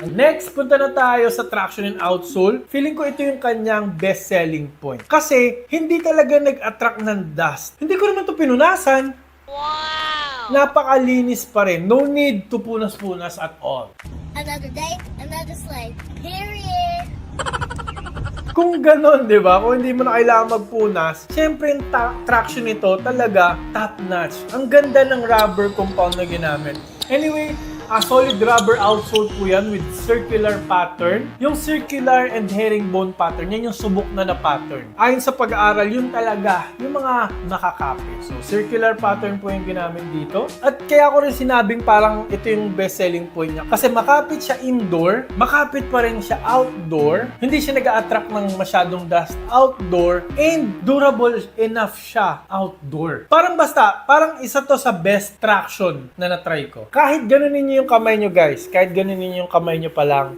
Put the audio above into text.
Next, punta na tayo sa traction and outsole. Feeling ko ito yung kanyang best selling point. Kasi, hindi talaga nag-attract ng dust. Hindi ko naman ito pinunasan. Wow! Napakalinis pa rin. No need to punas-punas at all. Another day, another slay. Period. Kung ganon, di ba? Kung hindi mo na kailangan magpunas, syempre yung traction nito talaga top-notch. Ang ganda ng rubber compound na ginamit. Anyway, a solid rubber outsole po yan with circular pattern. Yung circular and herringbone pattern, yan yung subok na pattern. Ayon sa pag-aaral, yun talaga yung mga nakakapit. So, circular pattern po yung ginamit dito. At kaya ko rin sinabing parang ito yung best selling point niya. Kasi makapit siya indoor, makapit pa rin siya outdoor. Hindi siya nag-a-attract ng masyadong dust outdoor, and durable enough siya outdoor. Parang isa to sa best traction na na-try ko. Kahit ganunin niyo yung kamay nyo guys, kahit ganunin niyo yung kamay nyo pa lang,